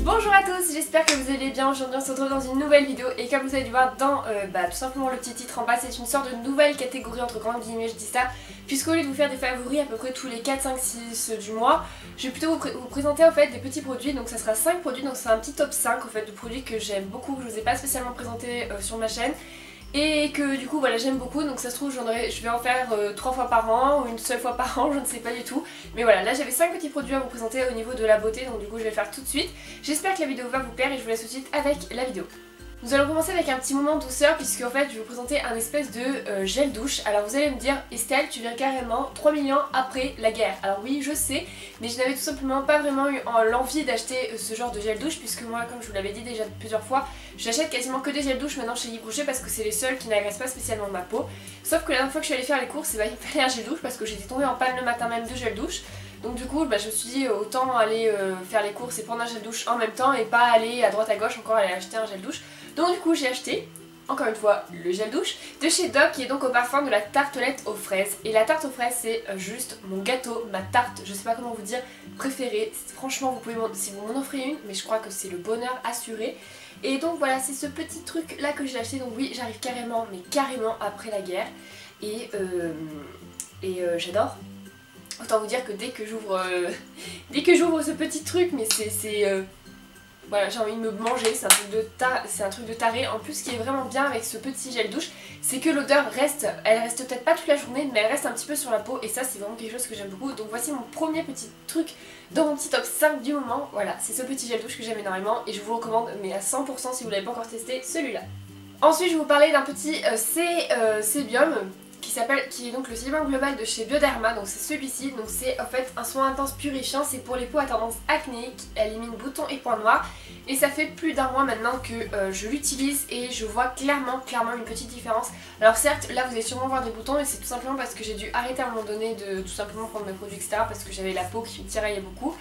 Bonjour à tous, j'espère que vous allez bien. Aujourd'hui on se retrouve dans une nouvelle vidéo et comme vous avez dû voir dans tout simplement le petit titre en bas, c'est une sorte de nouvelle catégorie entre grandes guillemets, je dis ça, puisqu'au lieu de vous faire des favoris à peu près tous les 4, 5, 6 du mois, je vais plutôt vous présenter en fait des petits produits. Donc ça sera 5 produits, donc c'est un petit top 5 en fait de produits que j'aime beaucoup, que je vous ai pas spécialement présenté sur ma chaîne. Et que du coup voilà j'aime beaucoup, donc ça se trouve je vais en faire 3 fois par an ou une seule fois par an, je ne sais pas du tout. Mais voilà, là j'avais 5 petits produits à vous présenter au niveau de la beauté, donc du coup je vais le faire tout de suite. J'espère que la vidéo va vous plaire et je vous laisse tout de suite avec la vidéo. Nous allons commencer avec un petit moment douceur puisque en fait je vais vous présenter un espèce de gel douche. Alors vous allez me dire Estelle, tu viens carrément 3 millions après la guerre. Alors oui je sais, mais je n'avais tout simplement pas vraiment eu l'envie d'acheter ce genre de gel douche puisque moi comme je vous l'avais dit déjà plusieurs fois, j'achète quasiment que des gels douche maintenant chez Yves Rocher parce que c'est les seuls qui n'agressent pas spécialement ma peau. Sauf que la dernière fois que je suis allée faire les courses, il me fallait un gel douche parce que j'étais tombée en panne le matin même de gel douche. Donc du coup je me suis dit autant aller faire les courses et prendre un gel douche en même temps et pas aller à droite à gauche encore aller acheter un gel douche. Donc du coup j'ai acheté, encore une fois, le gel douche de chez Dove qui est donc au parfum de la tartelette aux fraises. Et la tarte aux fraises c'est juste mon gâteau, ma tarte, je sais pas comment vous dire, préférée. Franchement vous pouvez si vous m'en offrez une, mais je crois que c'est le bonheur assuré. Et donc voilà, c'est ce petit truc là que j'ai acheté. Donc oui, j'arrive carrément, mais carrément après la guerre. Et j'adore. Autant vous dire que dès que j'ouvre ce petit truc, mais voilà, j'ai envie de me manger, c'est un truc de taré. En plus ce qui est vraiment bien avec ce petit gel douche, c'est que l'odeur reste, elle reste peut-être pas toute la journée, mais elle reste un petit peu sur la peau et ça c'est vraiment quelque chose que j'aime beaucoup. Donc voici mon premier petit truc dans mon petit top 5 du moment. Voilà, c'est ce petit gel douche que j'aime énormément et je vous le recommande, mais à 100% si vous l'avez pas encore testé, celui-là. Ensuite je vais vous parler d'un petit sébium qui est donc le sérum global de chez Bioderma, donc c'est celui-ci. Donc c'est en fait un soin intense purifiant, c'est pour les peaux à tendance acnéique, élimine boutons et points noirs et ça fait plus d'un mois maintenant que je l'utilise et je vois clairement une petite différence. Alors certes là vous allez sûrement voir des boutons et c'est tout simplement parce que j'ai dû arrêter à un moment donné de tout simplement prendre mes produits etc parce que j'avais la peau qui me tiraillait beaucoup.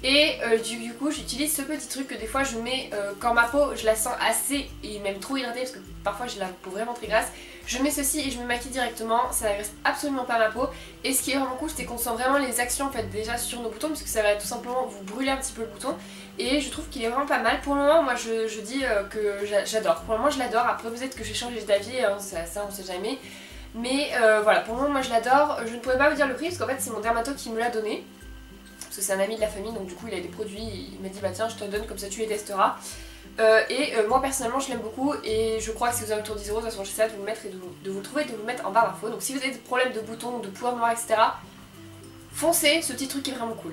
Et du coup j'utilise ce petit truc que des fois je mets quand ma peau je la sens assez et même trop hydratée parce que parfois j'ai la peau vraiment très grasse. Je mets ceci et je me maquille directement, ça n'agresse absolument pas ma peau. Et ce qui est vraiment cool c'est qu'on sent vraiment les actions en fait déjà sur nos boutons puisque ça va tout simplement vous brûler un petit peu le bouton. Et je trouve qu'il est vraiment pas mal. Pour le moment moi je dis que j'adore. Pour le moment je l'adore, après peut-être que j'ai changé d'avis, hein, ça on sait jamais. Mais voilà, pour le moment moi je l'adore. Je ne pourrais pas vous dire le prix parce qu'en fait c'est mon dermato qui me l'a donné. Parce que c'est un ami de la famille donc du coup il a des produits, il m'a dit bah tiens je te donne comme ça tu les testeras. Moi personnellement je l'aime beaucoup et je crois que si vous avez autour de 10 €, de toute façon j'essaie de vous le mettre et de vous le trouver et de vous le mettre en barre d'infos. Donc si vous avez des problèmes de boutons, de points noirs etc, foncez, ce petit truc est vraiment cool.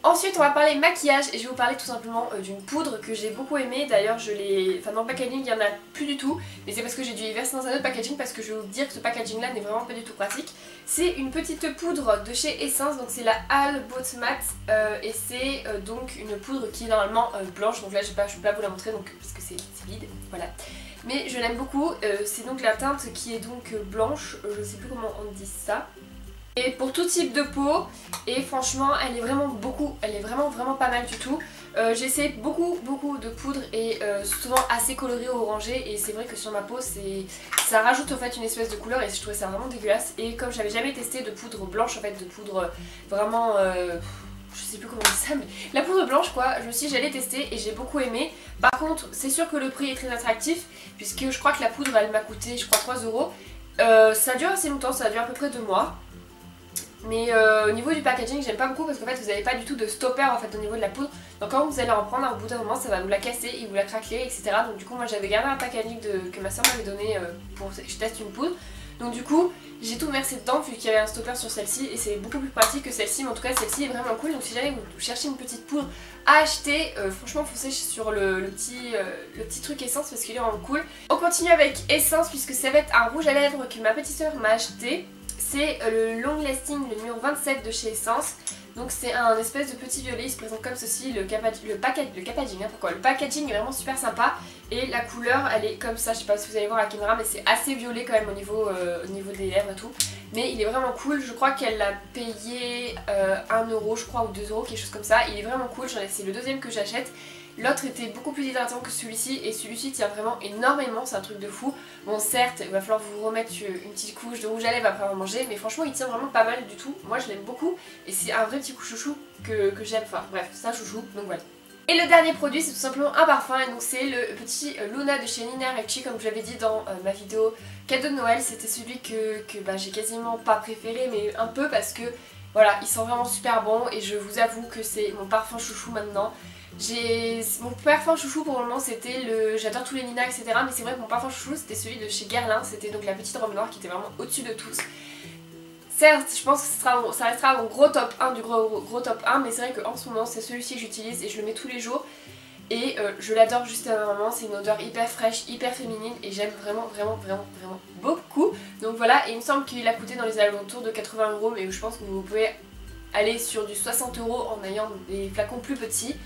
Ensuite on va parler maquillage et je vais vous parler tout simplement d'une poudre que j'ai beaucoup aimée. D'ailleurs dans le packaging il n'y en a plus du tout, mais c'est parce que j'ai dû y verser dans un autre packaging parce que je vais vous dire que ce packaging là n'est vraiment pas du tout pratique. C'est une petite poudre de chez Essence, donc c'est la Albot Matte et c'est donc une poudre qui est normalement blanche. Donc là je peux pas vous la montrer donc, parce que c'est vide, voilà. Mais je l'aime beaucoup, c'est donc la teinte qui est donc blanche, je sais plus comment on dit ça. Et pour tout type de peau, et franchement elle est vraiment pas mal du tout. J'ai essayé beaucoup de poudres et souvent assez colorées ou orangées et c'est vrai que sur ma peau ça rajoute en fait une espèce de couleur et je trouvais ça vraiment dégueulasse. Et comme j'avais jamais testé de poudre blanche en fait, de poudre vraiment je sais plus comment on dit ça, mais la poudre blanche quoi, je me suis dit j'allais tester et j'ai beaucoup aimé. Par contre c'est sûr que le prix est très attractif puisque je crois que la poudre elle m'a coûté je crois 3 €. Ça dure assez longtemps, ça dure à peu près 2 mois. Mais au niveau du packaging j'aime pas beaucoup parce qu'en fait vous n'avez pas du tout de stopper en fait au niveau de la poudre. Donc quand vous allez en prendre au bout d'un moment ça va vous la casser et vous la craquer etc. Donc du coup moi j'avais gardé un packaging que ma soeur m'avait donné pour que je teste une poudre. Donc du coup j'ai tout versé dedans vu qu'il y avait un stopper sur celle-ci et c'est beaucoup plus pratique que celle-ci. Mais en tout cas celle-ci est vraiment cool. Donc si jamais vous cherchez une petite poudre à acheter, franchement foncez sur le petit truc Essence parce qu'il est vraiment cool. On continue avec Essence puisque ça va être un rouge à lèvres que ma petite soeur m'a acheté. C'est le Long Lasting, le numéro 27 de chez Essence. Donc c'est un espèce de petit violet, il se présente comme ceci, le packaging est vraiment super sympa. Et la couleur elle est comme ça, je sais pas si vous allez voir à la caméra mais c'est assez violet quand même au niveau des lèvres et tout. Mais il est vraiment cool, je crois qu'elle l'a payé 1 € je crois ou 2 €, quelque chose comme ça. Il est vraiment cool, c'est le deuxième que j'achète. L'autre était beaucoup plus hydratant que celui-ci et celui-ci tient vraiment énormément, c'est un truc de fou. Bon certes il va falloir vous remettre une petite couche de rouge à lèvres après avoir mangé, mais franchement il tient vraiment pas mal du tout. Moi je l'aime beaucoup et c'est un vrai petit coup chouchou que j'aime, enfin bref c'est un chouchou donc voilà. Et le dernier produit, c'est tout simplement un parfum, et donc c'est le petit Luna de chez Nina Ricci, comme je l'avais dit dans ma vidéo cadeau de Noël. C'était celui que j'ai quasiment pas préféré, mais un peu parce que voilà, il sent vraiment super bon et je vous avoue que c'est mon parfum chouchou maintenant. Mon parfum chouchou pour le moment c'était le... J'adore tous les Nina etc, mais c'est vrai que mon parfum chouchou c'était celui de chez Guerlain, c'était donc la petite robe noire qui était vraiment au-dessus de tous. Certes, je pense que ça restera mon gros top 1 du gros top 1, mais c'est vrai qu'en ce moment c'est celui-ci que j'utilise et je le mets tous les jours. Et je l'adore juste à un moment, c'est une odeur hyper fraîche, hyper féminine et j'aime vraiment beaucoup. Donc voilà, et il me semble qu'il a coûté dans les alentours de 80 €, mais je pense que vous pouvez aller sur du 60 € en ayant des flacons plus petits.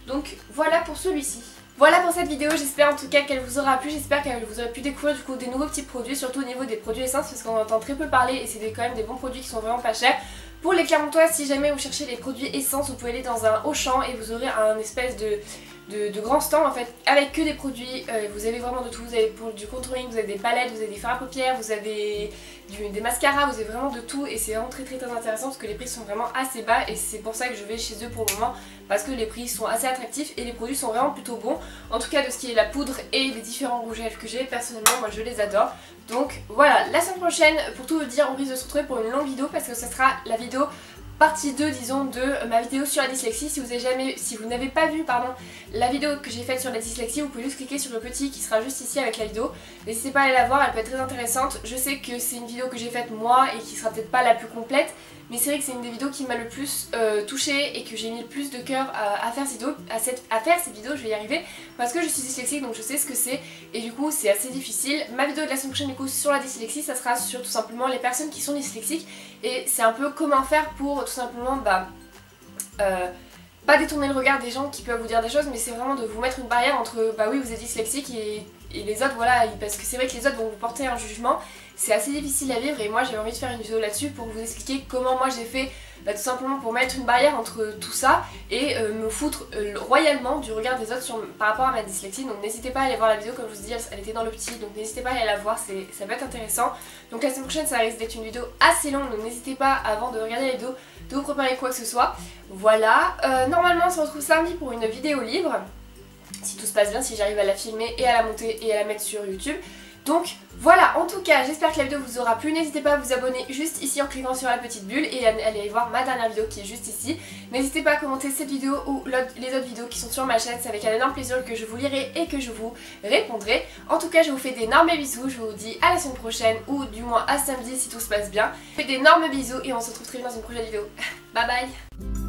Donc voilà pour celui-ci. Voilà pour cette vidéo, j'espère en tout cas qu'elle vous aura plu, j'espère qu'elle vous aura pu découvrir du coup des nouveaux petits produits, surtout au niveau des produits essence parce qu'on entend très peu parler et c'est quand même des bons produits qui sont vraiment pas chers. Pour les Clermontois, si jamais vous cherchez les produits essence, vous pouvez aller dans un Auchan et vous aurez un espèce de grand stand en fait avec que des produits. Vous avez vraiment de tout, vous avez pour du contouring, vous avez des palettes, vous avez des fards à paupières, vous avez des mascaras, vous avez vraiment de tout et c'est vraiment très intéressant parce que les prix sont vraiment assez bas et c'est pour ça que je vais chez eux pour le moment parce que les prix sont assez attractifs et les produits sont vraiment plutôt bons. En tout cas de ce qui est la poudre et les différents rouges à lèvres que j'ai, personnellement moi je les adore. Donc voilà, la semaine prochaine, pour tout vous dire, on risque de se retrouver pour une longue vidéo parce que ça sera la vidéo partie 2 disons de ma vidéo sur la dyslexie. Si vous n'avez pas vu la vidéo que j'ai faite sur la dyslexie, vous pouvez juste cliquer sur le petit qui sera juste ici avec la vidéo. N'hésitez pas à aller la voir, elle peut être très intéressante. Je sais que c'est une vidéo que j'ai faite moi et qui sera peut-être pas la plus complète, mais c'est vrai que c'est une des vidéos qui m'a le plus touchée et que j'ai mis le plus de cœur à faire cette vidéo, je vais y arriver, parce que je suis dyslexique donc je sais ce que c'est et du coup c'est assez difficile. Ma vidéo de la semaine prochaine du coup sur la dyslexie, ça sera sur tout simplement les personnes qui sont dyslexiques et c'est un peu comment faire pour tout simplement pas détourner le regard des gens qui peuvent vous dire des choses, mais c'est vraiment de vous mettre une barrière entre bah oui vous êtes dyslexique et les autres, voilà, parce que c'est vrai que les autres vont vous porter un jugement, c'est assez difficile à vivre et moi j'avais envie de faire une vidéo là-dessus pour vous expliquer comment moi j'ai fait tout simplement pour mettre une barrière entre tout ça et me foutre royalement du regard des autres par rapport à ma dyslexie. Donc n'hésitez pas à aller voir la vidéo, comme je vous dis elle était dans le petit, donc n'hésitez pas à aller la voir, ça va être intéressant. Donc la semaine prochaine ça risque d'être une vidéo assez longue, donc n'hésitez pas avant de regarder la vidéo de vous préparer quoi que ce soit. Voilà, normalement on se retrouve samedi pour une vidéo libre, si tout se passe bien, si j'arrive à la filmer et à la monter et à la mettre sur YouTube. Donc voilà, en tout cas j'espère que la vidéo vous aura plu, n'hésitez pas à vous abonner juste ici en cliquant sur la petite bulle et à aller voir ma dernière vidéo qui est juste ici. N'hésitez pas à commenter cette vidéo ou les autres vidéos qui sont sur ma chaîne, c'est avec un énorme plaisir que je vous lirai et que je vous répondrai. En tout cas je vous fais d'énormes bisous, je vous dis à la semaine prochaine ou du moins à samedi si tout se passe bien. Je vous fais d'énormes bisous et on se retrouve très vite dans une prochaine vidéo. Bye bye.